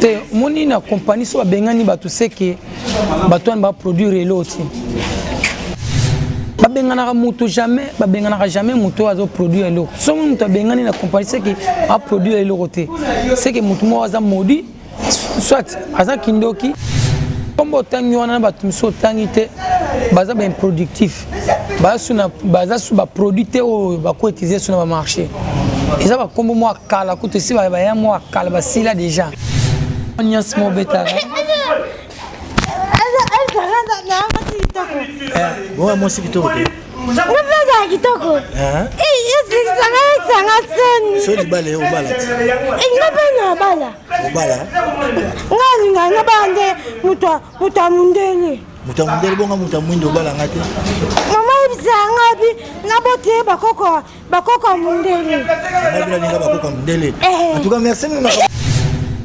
te moni na compagnie so bengani bato seke bato an ba produire l'autre babengana mutu jamais babengana jamais mutu azo produire l'eau so mutu bengani na compagnie seke a produire l'autre seke mutu mo aza modi soit aza kindoki kombo tangi wana bato miso tangi te baza ben productif baza su ba produit o ba ko utiliser sur le marché et ça va comme moi kala ko te si ba ya moi kala ba sila déjà nyas mo beta bon moi c'est kitoko Mbeza kitoko. Isi sanga sen. So di bale obala. Ngabana bala. Obala. Ngani ngabande mutamundele. Mutamundele bonga mutamundo obala ngati. Mama ibisanga bi nabote bakoko mundele. Mabila ninga bakoko mundele. En tout cas merci nous.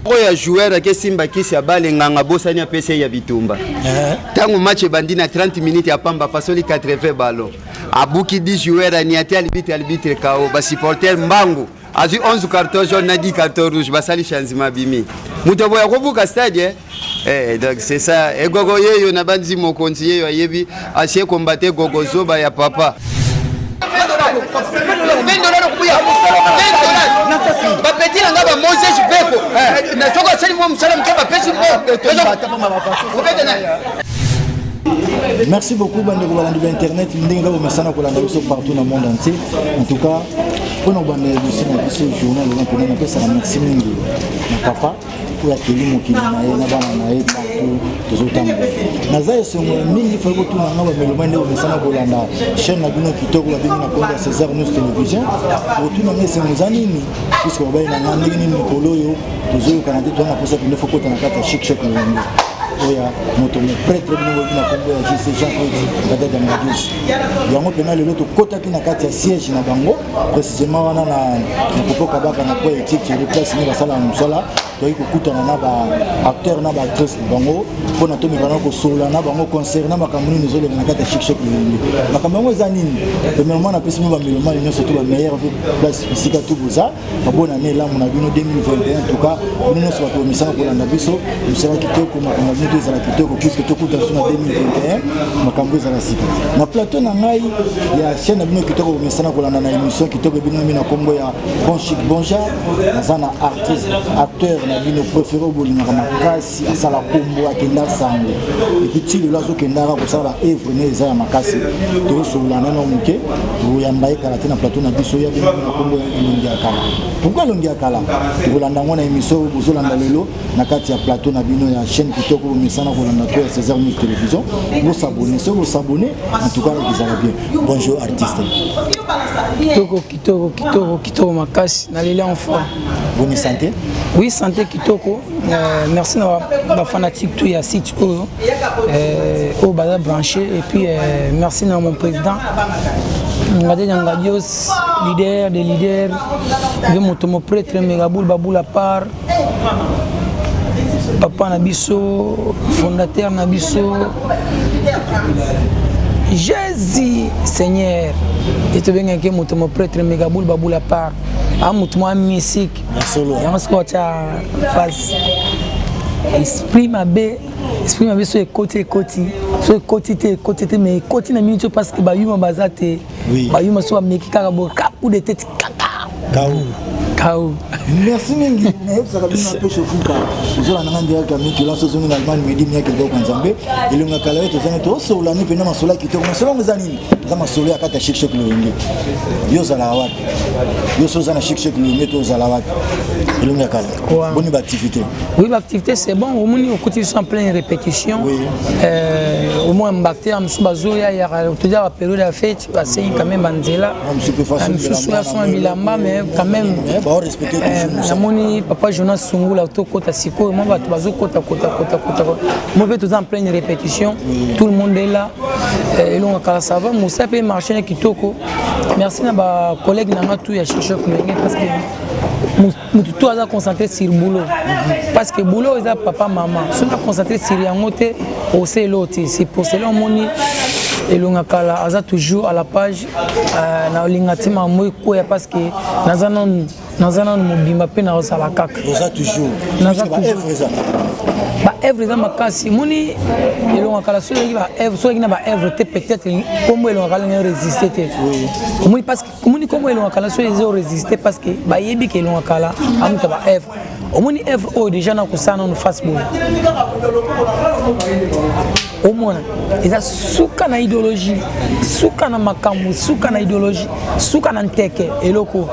Oya joueur ke Simba kisi ya bale nganga bosani apese ya bitumba. Tangu match bandina 30 minutes ya pamba pasoli 80 ballons. Abuki 10 joueurs ni ati arbitre kao ba supporter mbangu. Azu 11 cartons jaunes na 10 cartons rouges basali chanzima bimi. Muto boya kobuka stade donc c'est ça et gogo yeyo na banzi mokonzi yeyo ayebi asie combattre gogo zoba ya papa. Bapeti nga ba Moses Beko na toka sali mo msala mkaba pesi Merci beaucoup bandeko balandi internet ndinga ba mesana ko landa biso partout dans le monde entier. En tout cas, pour nous bande biso na biso journal na pena na pesa merci mingi na papa pour akeli mokili na ye na bana na ye partout tozotamba. Naza songo mingi fa ko tuna nga ba meloma ndeko mesana ko landa chaîne na bino kitoko ba bino na Congo César News Télévision. Pour tuna mese muzanini puisque ba ina nga ndenge ni mikolo yo tozo kanate tona posa bino foko tana kata chic chic na ngi. Oya moto me prêtre bino na Congo ya JC Jean Claude Gadada Madius. Yango pena lelo to kota ki na kati ya siège na bango précisément wana na popoka baka na kwa éthique le place ni basala musala to ikokutana na ba acteur na ba actrice bango pona to mikana ko sola na bango concert na makamuni nzole na kati ya chic chic ni makambo za nini premièrement na pesi mo ba miloma ni surtout ba meilleure place bisika tout boza babona ne la mona bino 2021 en tout cas nous sommes au misala ko landa biso musala kitoko makambo ni za la kitoko puisque to kuta suna 2021 makambo za la sika na plateau na ngai ya chaîne bino kitoko ko misala ko landa na émission kitoko bino mina Congo ya bon chic bonja na artiste acteur na bino préféré bolinga makasi asala kombo akenda sango ekiti lelo azokendaka kosala œuvre ne eza ya makasi tosolana na muke toyamba ekala te na plateau na biso ya bino na kombo ya elongi ya kala pourquoi elongi ya kala tokolanda ngo na émission bozolanda lelo na kati ya plateau na bino ya chaîne kitoko misana kolanda to ya César News Télévision vous s'abonner en tout cas ezala bien bonjour artiste kitoko makasi na lelo en forme vous me sentez oui santé kitoko merci na ba fanatique tout ya site au bas branché et puis merci à mon président Ngade Ngadios leader des leaders de mon prêtre Megaboul Baboul à part papa Nabiso fondateur Nabiso Jésus Seigneur et tu viens que mon prêtre Megaboul Baboul à part à mon musique et on se voit face esprit ma sur côté mais côté na minute parce que ba yuma bazate ba yuma so meki kaka bo kapu de tête kaka Kao. Merci mingi. Ça va bien un peu chauffuka. Je la nanga ndia kami tu lances sur une Allemagne medi mia ke ko nzambe. Ile nga kala to zana to so la ni pena masola ki to masola ngazani. Za masola akata chic chic le ngi. Yo zala wat. Yo so zana chic chic le meto zala wat. Ile nga kala. Bonne activité. Oui, l'activité c'est bon. Au moins on continue en pleine répétition. Oui. Au moins mbakté am subazo ya te dire la période de fête, c'est quand même banzela. C'est plus facile. Mais quand même Namoni papa Jonas Sungula to kota siko moi bato bazo kota moi veut tout en pleine répétition tout le monde est là et l'on a ça va Moussa peut marcher kitoko merci na ba collègue na tout ya chichok menge parce que tout a concentré sur boulot parce que boulot est papa maman si on a concentré sur yangote au c'est l'autre c'est pour cela moni et l'on a toujours à la page na lingatima moi quoi parce que nazanon naza nanu mobimba mpe naosala kaka oza toujours naza baevre eza makasi moni elonga kala soki na baevre te peut-être kombo elonga kala ngai résister te omoni parce que omoni kombo elonga kala soki eza résister parce que bayebi ke elonga kala amuta baevre omoni evre oyo déjà nakosala nanu face boye omona eza suka na idéologie suka na makambo suka na idéologie suka na nteke eloko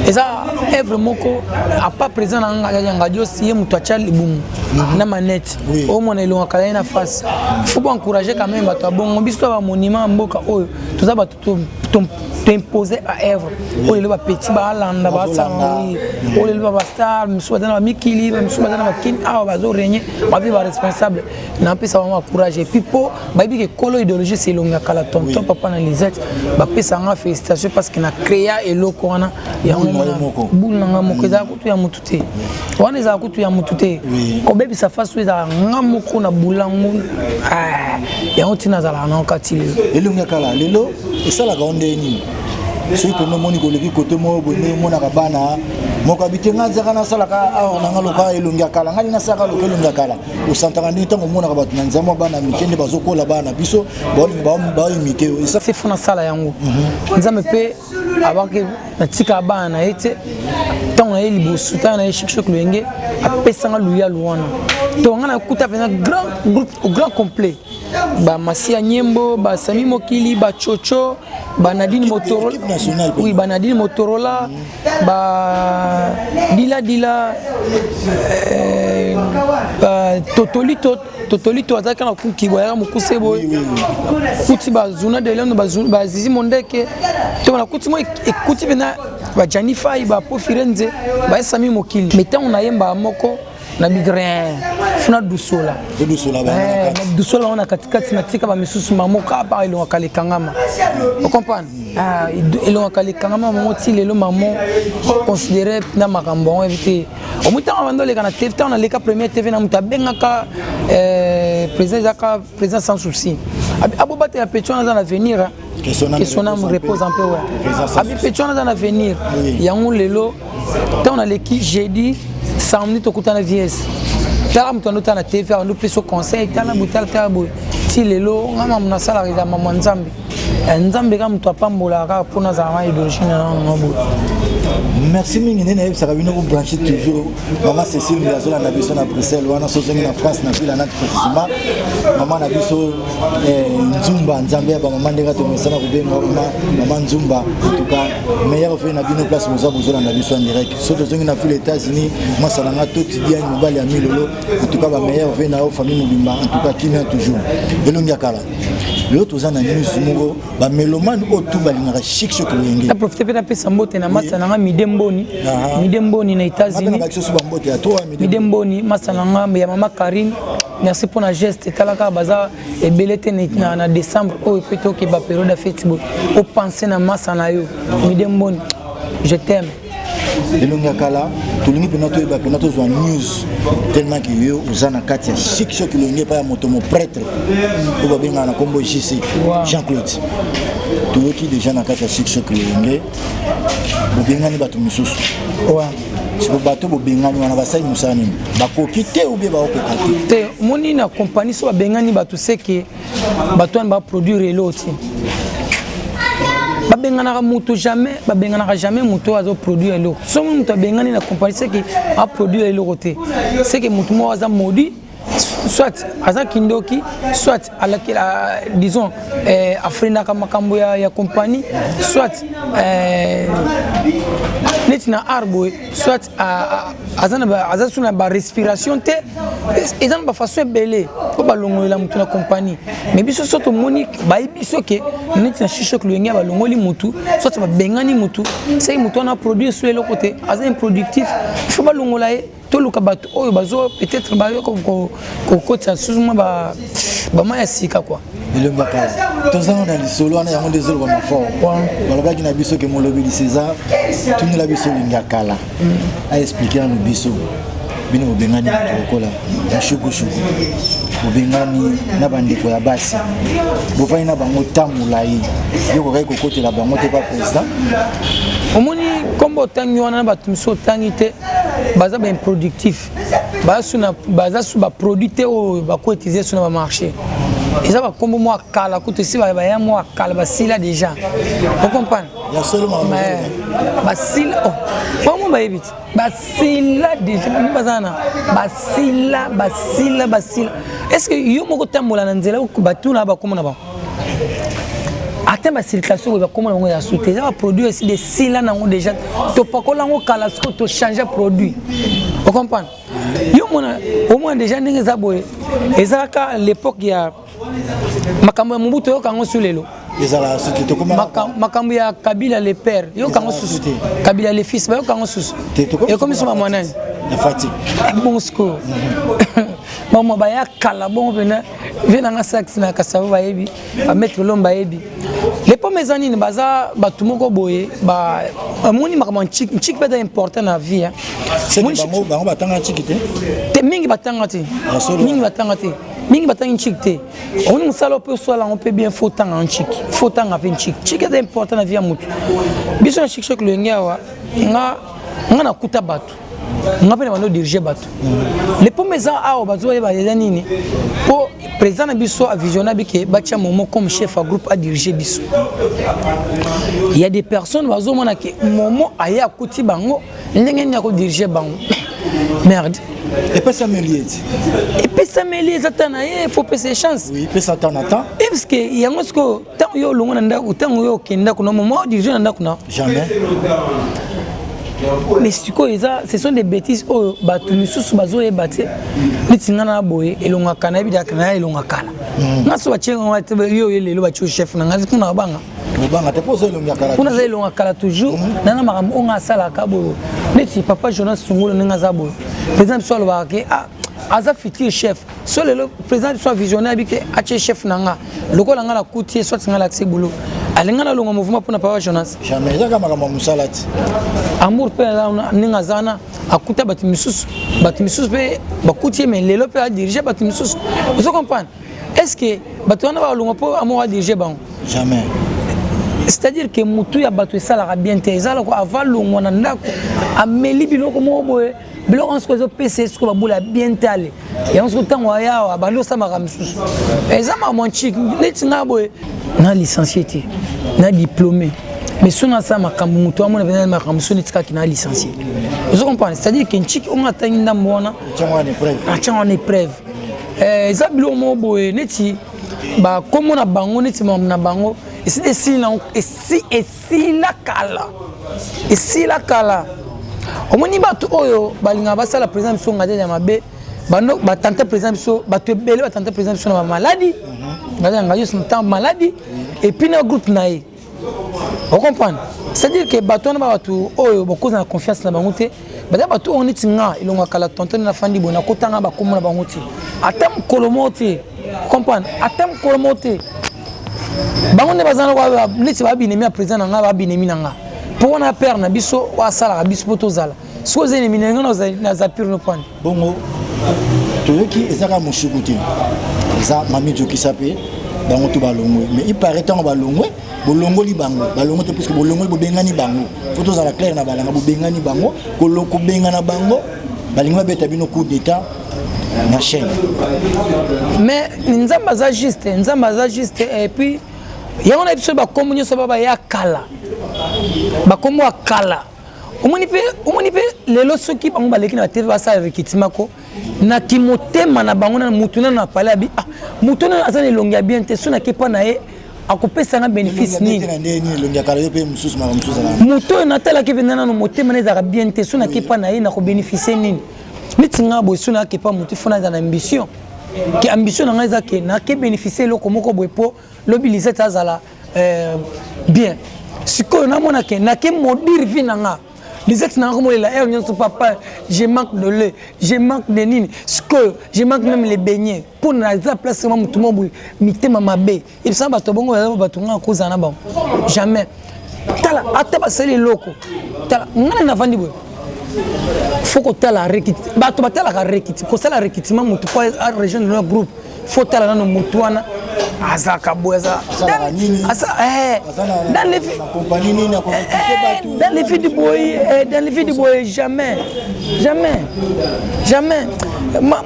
eza evre moko apa présent na nganga diosi ye mutu atia libumu na manette omona elonga kala na face faut pas encourager quand même bato abongo biso ba monument mboka oyo toza bato t'imposer à Èvre. Oh les petits balanda basanga oui. Oh les bastar, monsieur badana mikili, monsieur badana makin, ah bazo régner, babi ba responsable. Na pesa vraiment courage et puis po babi que kolo idéologie c'est longa kala tonton papa na Lisette. Ba pesa nga félicitations parce qu'il a créé eloko wana ya moko. Bulanga moko za kutu ya mutute. Wana za kutu ya mutute. Ko bebi sa faso za nga moko na bulangu. Ah ya otina za la na katile. Elonga kala lelo esala ka ondeni. Ceux que nous moni koleki côté mo bonne mona kabana moko abitenga nzaka na sala ka awa nanga loka elonga kala ngani na saka loka elonga kala usantaka ndi tango mona kabatu na nzamo bana mikende bazokola bana biso ba imike ça c'est fona sala yango nzame pe abake na tika bana ete tango na eli bosu tango na shikshok luenge apesanga luya luwana to ngana kuta pena grand groupe grand complet ba Masia Nyembo ba Sami Mokili ba Chocho ba Nadine Motorola oui ba Nadine Motorola ba Dila Totolito azaka na kukibo ya mukusebo kuti ba zuna de lendo ba Zizi Mondeke to na kuti mo ekuti bena ba Janifai ba Pofirenze ba Sami Mokili metan na yemba moko na bigrin funa dusola ba dusola on a katikati na tika ba misusu mamoka ba ilonga kale kangama vous comprenez ah ilonga kale kangama moti lelo mamo considérer na makambo éviter au muta bando le kana TV on a le ka premier TV na muta bengaka président sans souci abobate ya petona dans l'avenir que son âme repose en paix ouais abi petona dans l'avenir yango lelo tant on a l'équipe jeudi samedi tokutana vs tala mtu anotana TV on plus au conseil tala butal tabo ti lelo ngama mna sala za mama nzambe nzambe kama mtu apambola ka pona za ma idéologie na ngabo. Merci mingi nene ça rabino ko brancher toujours maman Cécile Miazola na biso na Bruxelles wana so zengi na France na ville na précisément maman na biso Nzumba nzambe ba maman ndeka to mesana ko benga maman Nzumba en tout cas meilleur fait na bino place moza bozola na biso en direct so to zengi na ville États-Unis moi ça nga to tidia mobali ya milolo en tout cas ba meilleur fait na famille mobimba en tout cas qui vient toujours elongia kala l'autre aux news moko ba melomane otu balingaka chic choc loyenge ta profiter pe na pesa mbote na masa na midemboni na États-Unis midemboni masa na ya mama Karine merci pour la geste talaka baza et belete na décembre o peut que ba période de fête au penser na masa na yo midemboni je t'aime elonga kala tolingi pena to eba pena to zo news tellement que yo uzana kati ya chic choc loyenge pa ya moto mo prêtre o ba benga na kombo JC Jean-Claude toyoki déjà na kati ya chic choc loyenge bo bengani bato misusu ouais si bo bato bo bengani wana basai musani bakoki te ou bien ba okoka te moni na compagnie so ba bengani bato seke bato ba produire l'autre babengana mutu jamais babengana jamais mutu azo produire l'eau so mutu bengani na compagnie c'est que a produire l'eau côté c'est que mutu mo aza modi soit aza kindoki soit ala disons afrina kama kambo ya compagnie soit netina arbo soit aza suna ba respiration te ezana ba façon belé ko balongola mutu na compagnie mais biso soto monique ba biso ke netina chichok luenga balongoli mutu soit ba bengani mutu c'est mutu na produire sur le côté aza improductif il faut balongola to luka bato oyo bazo peut-être ba ko kota suzuma ba maya sika quoi elonga kala tozanga na lisolo wana yango désolé ba mafort balobaki na biso ke molobi di César tuni la biso linga kala a expliquer na biso bino bengani tokola ya shukushu bengani na bandiko ya basi bofai na bango tamula yi yoko kai kokotela bango te pa président omoni comme autant y a ba tumso tangi te baza ba improductif baza su ba produit te o ba ko utiliser sur le marché et ça va comme moi kala ko te si ba ya moi kala ba sila déjà vous comprenez il y a seulement ba sila oh moi ba ebit ba sila déjà ni bazana ba sila est-ce que yo moko tambola na nzela ko batuna ba komona ba atteint ma circulation va comment on a sauté ça va produire aussi des sila nango déjà to pakola ngo kala ce que to changer produit vous comprenez yo mona au moins déjà ndenge za boye ezaka l'époque ya makambo ya Mobutu yo kango sulelo ezala c'était comment makambo ya Kabila le père yo kango susute Kabila le fils ba yo kango susute et comme ça mwanani la fatigue bon score maman ba ya kala bon vena nga sax na kasava ba yebi ba mettre lomba yebi les pommes zanini baza batumoko boye ba moni makambo chik peda important na vie hein c'est bango batanga chikite te mingi batanga te mingi batanga chikite on musala peut soit on peut bien faut tanga en chik faut tanga pe chik est important na vie ya mutu biso na chik le ngawa nga na kuta batu nga pena bando diriger batu les pommes za awo bazo ba nini po président na biso a visionné bike bacha momo comme chef à groupe à diriger biso il y a des personnes bazo mona ke momo aya kuti bango ndenge nya ko diriger bango merde et pas ça melier zatana il faut passer chance oui pas ça temps et parce que yango sko tant yo longo na ndako tant yo kenda ko no momo diriger na ndako na jamais. Mais ce sont des bêtises oh batu misusu bazo e baté nitingana boye elonga kana bi dakana elonga kala ngaso ba chenga wa tebe yo lelo ba chef na ngazi kuna banga te pose elonga kala kuna za elonga kala toujours nana makambo onga sala ka boyo neti papa Jonas Sungolo nga za boyo président so lo ba ke aza futur chef so le président soit visionnaire bi ke ache chef nanga lokola nga la kutie soit nga la tsebulu alinga na longa mouvement pour na papa Jonas jamais za kama kama musalati amour pe ninga zana akuta batimisus pe bakutie mais lelo pe a diriger batimisus vous comprenez est-ce que batwana ba longa po amour a diriger bango jamais c'est-à-dire que mutu ya batu sala bien te ezala ko avalongo na ndako ameli biloko mo boye biloko on se ko PC ce ko babula bien tale et on se tango ya abalo sama kamisusu ezama mon chic netinga boye na licencié na diplômé mais si on a ça makambo mutu amona bena makambo so netika ki na licencié vous comprenez c'est-à-dire que chic on atteint ndamona tiens en épreuve eza biloko mo boye neti ba comme na bango neti na bango et si la kala omoni batu oyo balinga basala président biso ngade ya mabe bando batante président biso batu ebele batante président biso na maladie ngade ngayo son maladie et puis na groupe nae vous comprenez c'est-à-dire que batu na batu oyo beaucoup na confiance na bango te batu on etinga ilonga kala tonton na fandi bona kotanga ba komona bango te atam kolomote comprendre atam kolomote bango ne bazana kwa neti ba binemi ya président nga ba binemi nanga pour na père na biso wa sala biso poto zala so zene minenga na za pire no point bongo toyoki ezaka mushukuti za mami joki sape bango to balongwe mais il paraît tant balongwe bolongoli bango balongo te parce que bolongoli bobengani bango poto zala clair na balanga bobengani bango koloko bengana bango balingwa beta bino coup d'état na chaîne mais nzamba za juste et puis yango na biso ba komunyo so baba ya kala ba komo akala omoni pe lelo soki bango baleki na TV basa rekitima ko na kimotema na bango na mutuna na pala bi mutuna azana longia bien te so na kepa na ye akopesa na bénéfice nini longia kala yo pe mususu muto na tala ke venana no motema na za bien te so na kepa na ye na ko bénéficier nini mitinga bo so na kepa mutu fona za ambition ki ambition na za ke na ke bénéficier loko moko boepo lobiliser tazala bien siko na mona ke na ke modir vinanga les ex na comme la air nyonso papa je manque de lait je manque de nini siko je manque même les beignets pour na za place ma mutu mo mitema mabe il ça bato bongo bato nga koza na ba jamais tala ata ba sele loko tala ngana na vandi boy faut que tu aies la réquite. Tu as la réquite. Pour ça, la réquite, tu as région de notre groupe. Faut que tu aies la motouana. Dans les filles du boy, jamais.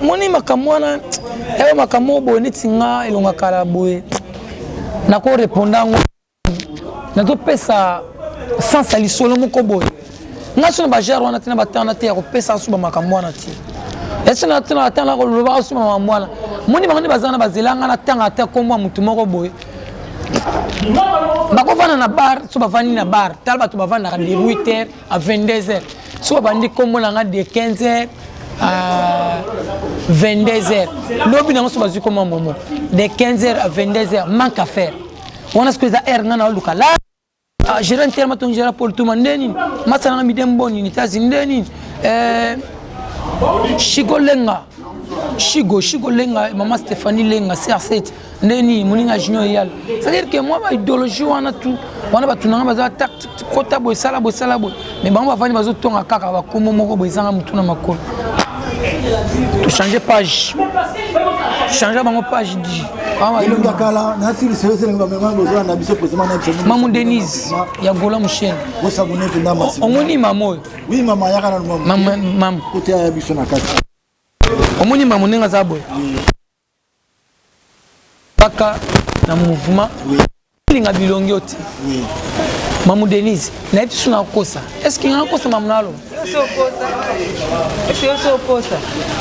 Moni makamwana, makamo boy ni tinga elonga kala boy. Nako répondant na to pesa sans sali solo moko boy. Ngaso na bajaro wana tina batana te ko pesa suba makamwana ti. Est-ce que tu as la relevé sur ma moelle? Moni bango bazana bazelanga na tanga ta komwa mutu moko boy. Bako vana na bar, so bavani na bar. Talba to bavana de 8h à 22h. So bandi komona nga de 15h à 22h. Lobi na so bazu komwa momo. De 15h à 22h manque à faire. On a ce que ça air na luka la. Gérant terme ton gérant pour tout mandeni. Masana mi demboni ni tazindeni. Shigo lenga maman Stéphanie lenga CR7 ndeni muninga junior yal c'est-à-dire que moi ba idéologie wana tout wana ba tunanga baza tactique kota boy sala boy mais bango bafani bazo tonga kaka ba komo moko boy sanga mutuna makolo tu changer page bango page di ilunga kala na sili sele ngba mema bozo na biso président na biso maman Denise ya gola mushene bo sabone tenda masi omoni maman oui maman ya kana maman côté ya biso na kati omoni maman ninga za boy kaka na mouvement linga bilongi oti maman Denise na biso na kosa est-ce qu'il y a kosa maman nalo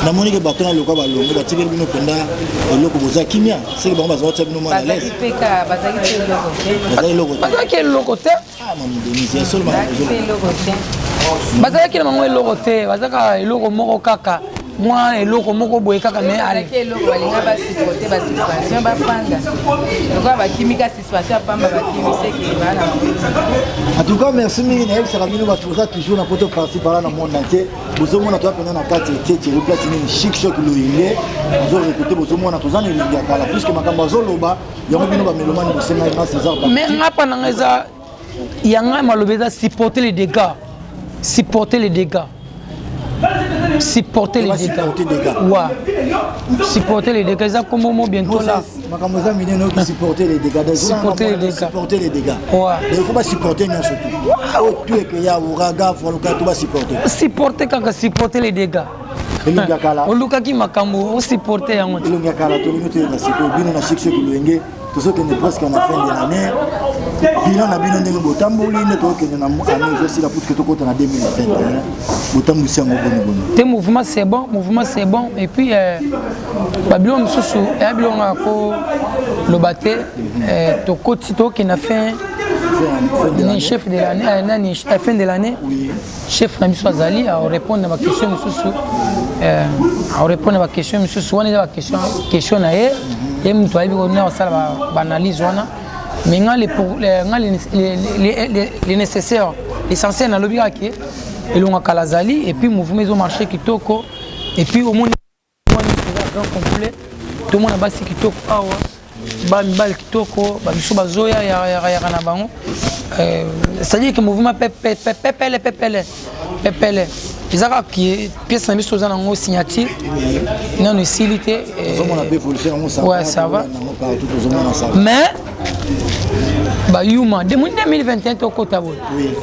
na moni ke bato na lokwa balongo batikeli bino penda eloko boza kimia seke bango bazawatya bino mwana lese bazalaki eloko te bazalaki na bango eloko te bazalaka eloko moko kaka mwa eloko moko boye kaka me ale eloko balinga basipote basuspension bafanda lokola bakimika suspension apamba bakimiseke bana. En tout cas, merci mingi na yebisaka bino bato boza toujours na poto participe na monde entier bozomona toya pena na kati etieti replace nini chic choc loyenge ozorekute bozomona toza na elingi ya kala puisque makambo azoloba yango bino bamelomani bosenga na César mais ngapa nanga eza yanga maloba eza supporter les dégâts supporter les dégâts. Supporter les dégâts. Ouais. Supporter les dégâts. Ça comme moi bientôt là. Supporter les dégâts. Supporter les dégâts. Supporter les dégâts. Ouais. Il faut pas supporter nous surtout. Tout est que ya ouragan, faut le tout va supporter. Supporter quand supporter les dégâts. On luka ki makambo, on supporter yango. Ilunga kala to limite na siko bino na chic choc loyenge. Tout ce qui est presque à la fin de l'année. Bilan na bino ndenge botamboli ne to ke na année aussi la pour que to kota na 2021. Botambu si ngo bono. Te mouvement c'est bon et puis Babylon mususu ya bilonga ko lobaté to koti to ki na fin chef de l'année fin de l'année chef na biso azali a répondre à ma question mususu a répondre à ma question mususu wana ya question na ye et mtu ayibi ko na sala ba analyse wana mais les nécessaires l'essentiel na lobika ki elonga kalazali et puis mouvement ils ont marché kitoko et puis au monde grand complet tout le monde a basi kitoko awa ba mibal kitoko ba biso bazoya ya kana bango c'est-à-dire que mouvement pepele izaka qui pièce na biso za nango signature non utilité ouais ça va mais ba yuma de 2021 to kota bo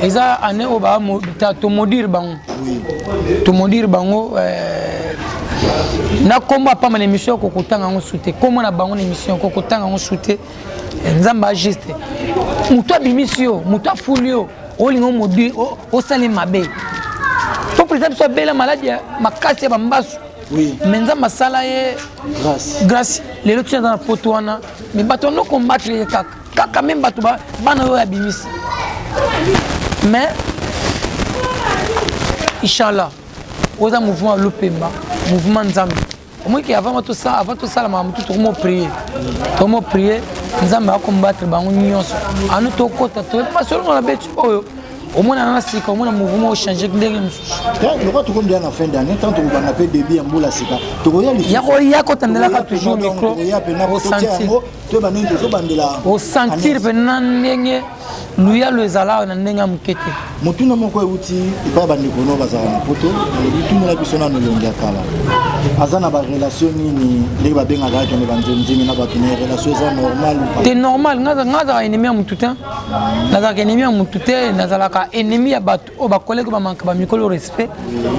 eza année o ba to modire bango na komba pa ma émission ko kotanga ngo souté comme na bango émission ko kotanga ngo souté nzamba juste muto bimisio muto fulio olingo modire o sale mabe to président so bela maladie makasi ba mbasu mais nzamba sala ye grâce les autres dans la photo wana mais bato no combattre les kaka même bato bana yo ya bimisi mais inchallah oza mouvement lopemba mouvement nzambe moi qui avant tout ça ma tout comment prier nzambe a combattre bango nyonso anu to kota to pas seulement la bête oyo au moins na sika au moins mouvement changer ndenge mususu le quoi tout comme bien en fin d'année tant que on a fait début en bola sika to ko ya ko tandela ka toujours micro au sentir au sentir pendant ndenge luyalo ezala na ndenge ya moke te motuna moko euti epai bandeko no bazala na poto etunela biso nano elongi ya kala aza na barelation nini ndenge babengaka akende banzemzemi na bato na relation eza normal te normal nga azalaka ennemi ya motu te nazalaka ennemi ya motu te nazalaka ennemi ya bato oyo bakolege bamanka bamikolo respect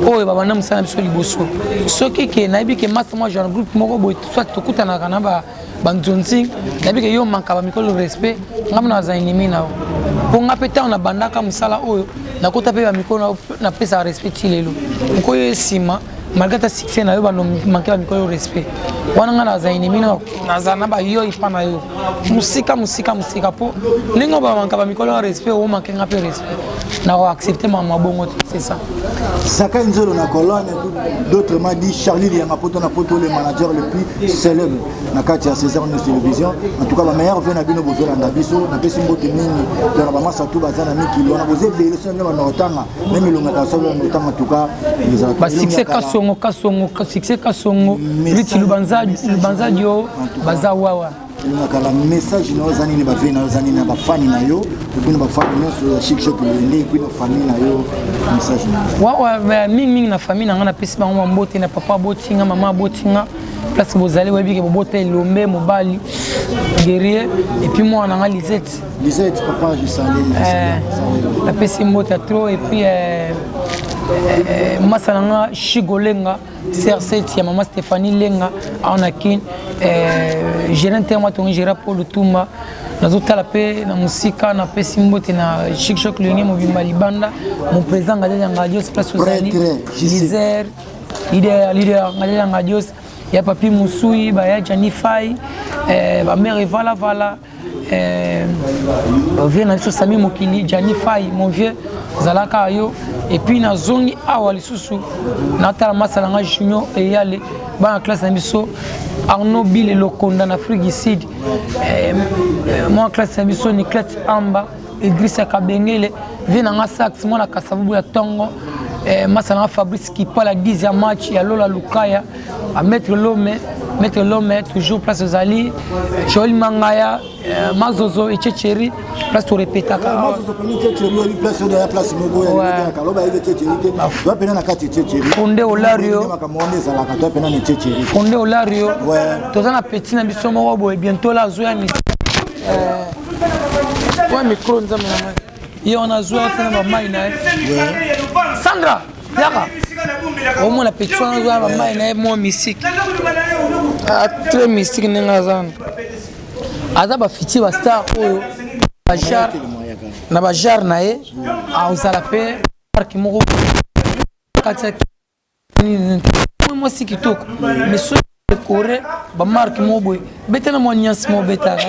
oyo babanda mosala na biso liboso soki ke nayebi ke masa mwa jeune groupe moko boye soit tokutanaka na banzonzi nayebi ke yo manka bamikolo respect nga mona aza ennemi na yo mpo nga mpe ntango nabandaka mosala oyo nakota mpe bamikolo napesaka respect ti lelo moko oyo esima malgré ta succès na yo manke bamikolo respect wana nga naza ennemi naza na bayo ipa na yo mosika mpo ndenge bamanka bamikolo ya respect omanke nga mpe respect nakoaccepte mabongo te c'est ça Saka Nzolo na colonne, d'autres m'ont dit Charlie Lianga Poto na Poto le manager le plus célèbre na kati ya César News Télévision. En tout cas la meilleure vient na bino bozola ndabiso na pesi mbote mingi to na bamasa tu bazana mikili wana boze bele so na notanga même longa ta so na notanga en tout cas les autres ba succès kasongo liti lubanza dio bazawawa kala message na ozani ni bavie na ozani na bafani na yo puis na bafani nyonso chic shop le puis na famille na yo message wa mingi na famille na nga na pesi bango mbote na papa botinga mama botinga place bozali webi ke bobote lombe mobali guerrier et puis moi na nga Lisette papa je salé la pesi mbote trop et puis masalanga Chigolenga CR7 ya mama Stéphanie Lenga anakin gérant moi ton gérant pour le Touma nazotala pe na musika na pesi mbote na Chic Choc Lionel Mobimba Libanda mon président Ngadela Ngadios place Osali leader Ngadela Ngadios ya papi Musui ba ya Janifai ba mère Vala vieux na biso Sami Mokili Janifai mon vieux zalaka yo et puis na zongi awa lisusu na tala masalanga junior et yale ba en classe na biso Arnaud Bill Lokonda na Afrique du Sud moi en classe na biso Niklet Amba Idrissa Kabengele vient en sax moi na Kasavubu ya Tongo masalanga Fabrice Kipa la 10e match ya Lola Lukaya à mettre l'homme toujours place aux alliés Joël Mangaya Mazozo et Tchétchéri place to répéta Fondé Olario tozana petit na biso moko boye bientôt la zoya mi ouais micro nzama et on a joué avec ma main Sandra yaka au moins la petit on a joué avec ma main moi mystique très mystique n'engazan azaba fiti ba star oyo bajar na bajar nae a usala pe parki moko kata moi si kitoko mais so coré ba marque mobo betena mo nyans mo betara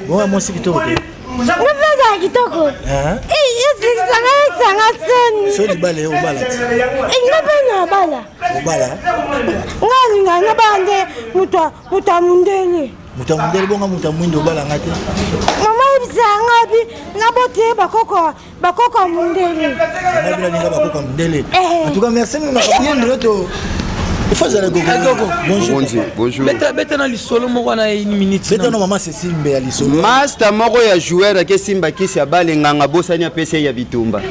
bon moi si kitoko Unapenda kitoko? So di bale ubala. Ngapenda bala. Ubala. Ngalinga ngabande mutamundele. Mutamundele bonga mutamwindo ubala ngati. Mama ibisa ngabi nabote bakoko mundele. Ngabila ninga bakoko mundele. En tout cas merci nous na kabiyendo to. Bonjour. Beta na lisolo moko na une minute. Beta na mama Cécile mbe ya lisolo. Master moko ya joueur ke Simba kisi ya bale nganga bosani ya pese ya bitumba.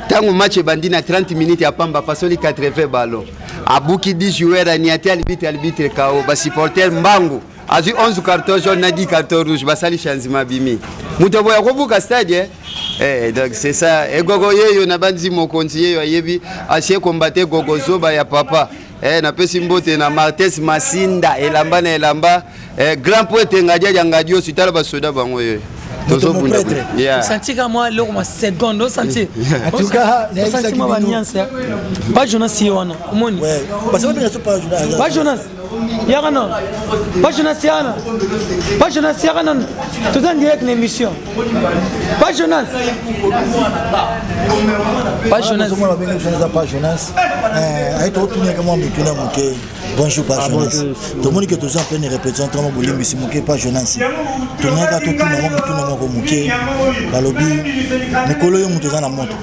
Tango match bandi na 30 minutes ya pamba pasoli 80 ballon. Abuki 10 joueurs ni ati arbitre KO ba supporter mbangu. Azu 11 cartons jaunes na 10 cartons rouges basali changement bimi. Muto boya ko buka stade donc c'est ça. Et gogo yeyo na bandi mokonzi yeyo ayebi asie combattre gogo zoba ya papa. Na pesi mbote na Martes Masinda elamba na elamba grand poète ngadio sitala basoda bango yo tozo bunda yeah sentika moi le ma seconde senti en tout cas senti ma nuance pas Jonas yona umoni ouais parce que bien sûr pas Jonas Yarana pas Jonas Yarana tout en direct une émission pas Jonas pas Jonas ay to tunya kama mbituna moke bonjour pas Jonas to moni que tous en pleine répétition trop bolimbi si moke pas Jonas to naka to tuna mo moko moke balobi mikolo yo mutu za na moto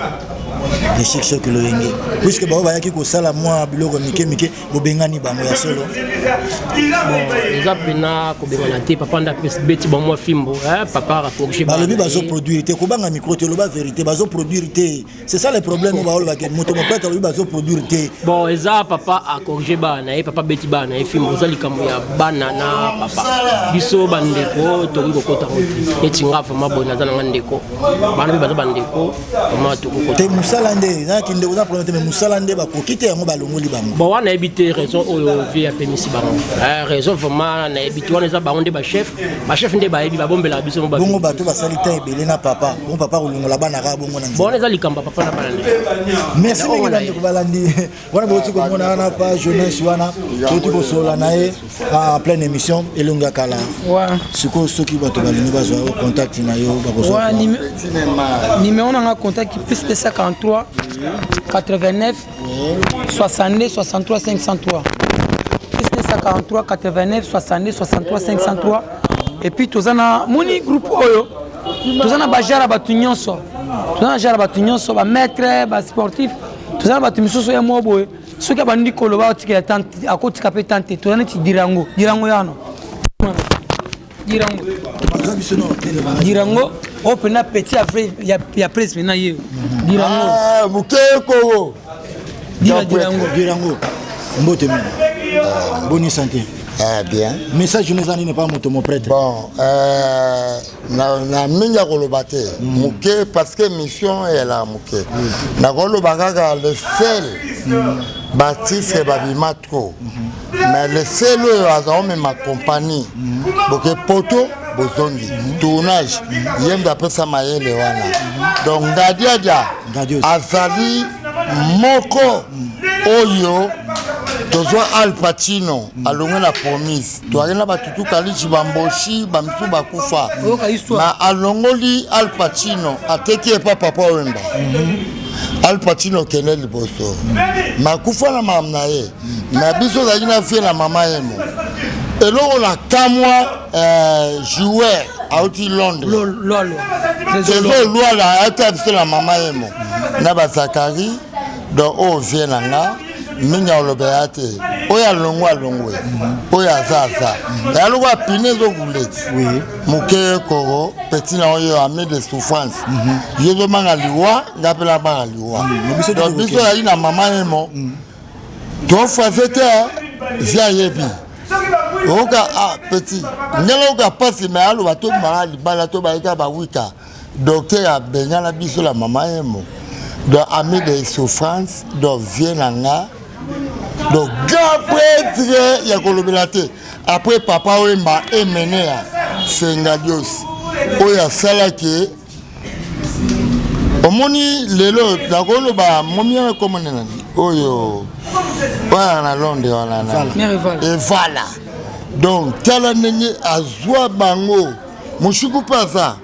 les chic que le yenge puisque ba ba yaki ko sala moi biloko mike bobengani bango ya solo déjà pena ko bengana te papa nda beti ba moi fimbo papa rapproché ba lobi bazo produire te ko banga micro te loba vérité bazo produire te c'est ça le problème ba lo ba ke moto mo peta lobi bazo produire te bon eza papa a corriger bana papa beti bana fimbo za likambo ya bana na papa biso bandeko to ko kota ko etinga fa mabona za na ndeko bana bi bazo bandeko ma to ko te musala nde na kinde ko za problème mais musala nde ba ko kite yango ba longoli bango bon wana ebité raison oyo via permis bango raison vraiment na ebité wana za bango nde ba chef nde ba ebi ba bombela biso mo ba bongo bato ba salita ebele na papa bon papa ko longola bana ka bongo na bon eza likamba papa na bana merci mingi bande ko balandi wana bo tiko mona na pa jeunesse wana to tiko sola na e en pleine émission elonga kala wa siko soki bato balingi bazwa au contact na yo ba ko wa numéro na contact plus de 53 89 62 63 503 plus de 53 89 62 63 503 et puis tozana moni groupe oyo tozana bajara batu nyonso ba maître ba sportif tozana batu misusu ya moboye soki abandi koloba otikela tante akotika pe tante tozana ti dirango yano dirango open up petit après ya presse maintenant yé dirango mukeko dirango mbote mi bonne santé bien message nous en n'est pas mon prêtre bon na minga koloba te muke parce que mission est là muke na koloba kaka le seul baptiste babima trop mais le seul oyo même ma compagnie boke poto bozongi tournage yembe apesa mayele wana donc ngadiadia azali moko oyo tozwa Al Pacino alongwe na promise toari na batutu kalichi bamboshi bamisu bakufa na alongoli Al Pacino ateki epa papa wemba Al Pacino kene liboso makufa na mama na ye na biso zaki na fie na mama yemo eloko na kamwa joueur auti Londres tezo lwala ata biso na mama yemo na basakari donc o vie na nga minga olobea te oya longwe oya sasa ya lwa pinezo guleti muke koro petit na oyo ami de souffrance yezo manga liwa ngapela manga liwa donc biso ya ina mama yemo to fazete via yebi oka petit ngelo oka pasi me alo bato manga libala to baika ba wika docteur a bengala biso la mama yemo donc ami de souffrance donc vient nga donc après ya kolobelate après papa wemba emene ya sengadios oya salaki omoni lelo nakoloba momia komona nani oyo wana na Londres wana na evala donc tala ndenge azwa bango mushuku pasa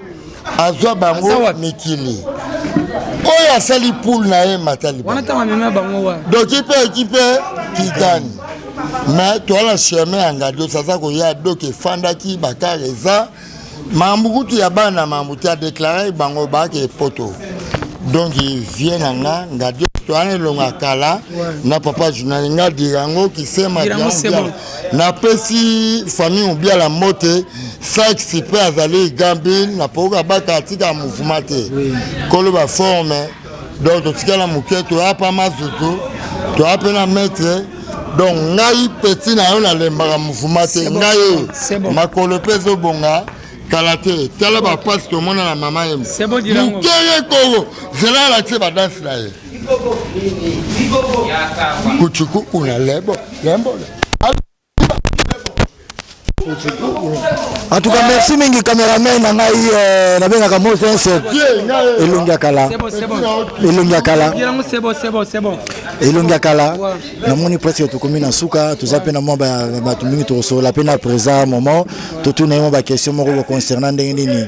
azwa bango mikili oya sali poule na ye matali wana tama mema bango wa donc équipe kitani mais toi la chemin angado sasa ko ya donc fandaki bakareza mambukutu ya bana mambutu a déclaré bango ba ke poto donc il vient nga ngado toi longa kala na papa journal dirango qui sema na pesi famille ou bien la motte ça exprès azali gambine na poka bakatika mouvement kolo ba forme donc totikala muketo apa mazutu to apena maître donc ngai petit na yo na lembaka mouvement ngai makolo peso bonga kalate tala ba passe to mona na mama yem mukeye koko zela la tse ba dance la ye kuchuku una lembo en tout cas merci mingi cameraman na ngai na benga kamo sense elongia kala elongia kala na moni presque to komi na suka to zape na mo ba to mingi to so la pena présent moment to tuna mo ba question mo concernant ndenge nini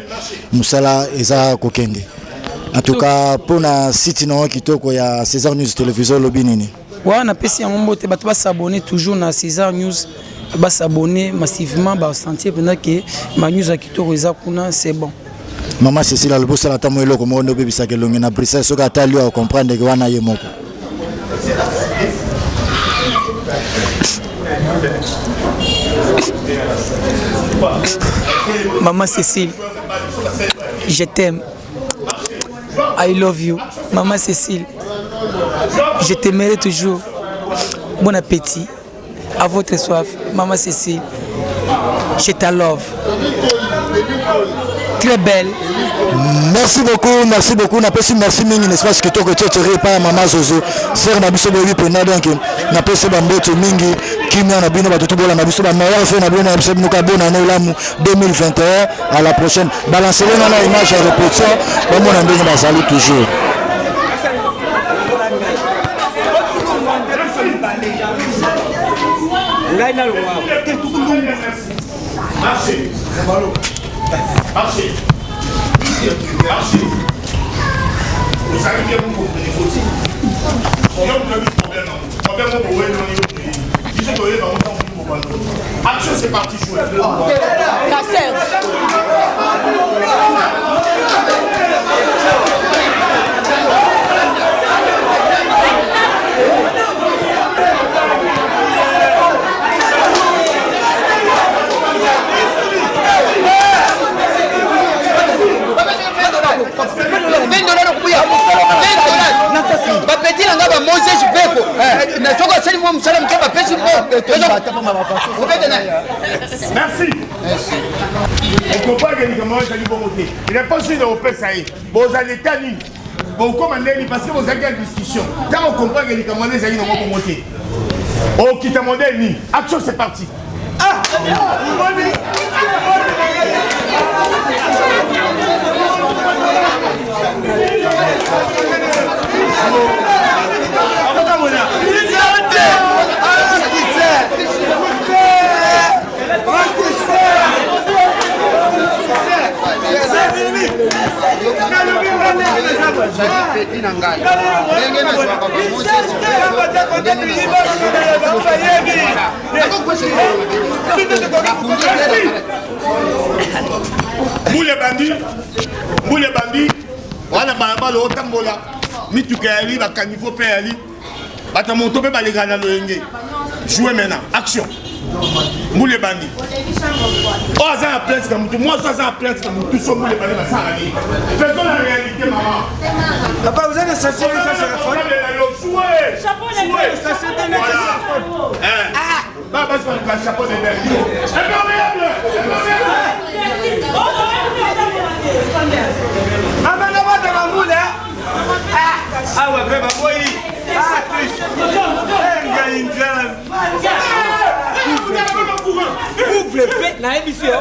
musala eza kokende en tout cas pour na site no kitoko ya César News télévision lobi nini wa na pesi yango mbote bato ba s'abonner toujours na César News ba s'abonner massivement ba sentir pendant que ma news a kitoko eza kuna c'est bon Maman Cécile le boss la tamo eloko mo ndo bebisa ke longi na Bruxelles soka tali o comprendre que wana ye moko. Maman Cécile, je t'aime. I love you. Maman Cécile, je t'aimerai toujours. Bon appétit. À votre soif. Maman Cécile, je te love. Très belle. Merci beaucoup. On appelle merci mingi l'espace que toi que tu as pas maman Zozo. Sœur na biso bobi pena donc na pese ba mbeto mingi kimia na bino batutu bola na biso ba meilleur fait na bino na biso muka bona na lamu 2021 à la prochaine. Balancez le na image à répétition. Ba mona ndenge ba salut toujours. Marchez. Vous savez bien vous comprenez aussi. Action, c'est parti, jouer. bapeti nanga ba Moses Beko na toko seli mo msala mkaba pesi mo. Merci. On comprend que comment ça lui monter. Il est possible de repérer ça. Vous allez tani. Vous commandez parce que vous avez une discussion. Quand on comprend que les commandés ça y vont monter. Oh qui t'a demandé ni. Action c'est parti. Ah. Moule bandi, wana balabala otambola, mituka yali bakanivo pe yali, batamonto pe balegana loyenge. Jouez maintenant, action. Moule bandi. Oh, ça a plainte dans mon moi ça a plainte dans mon tout son moule bandi va s'arrêter. Faisons la réalité maman. Papa, vous êtes censé ça sur la phone. Jouez. Chapeau de verre, ça c'est de mettre sur la phone. Ah, bah parce qu'on a chapeau de verre. Imperméable. Maman n'a pas de mamoule hein. Ah ouais, vraiment moi. Ah, Christ. Vous voulez faire la émission.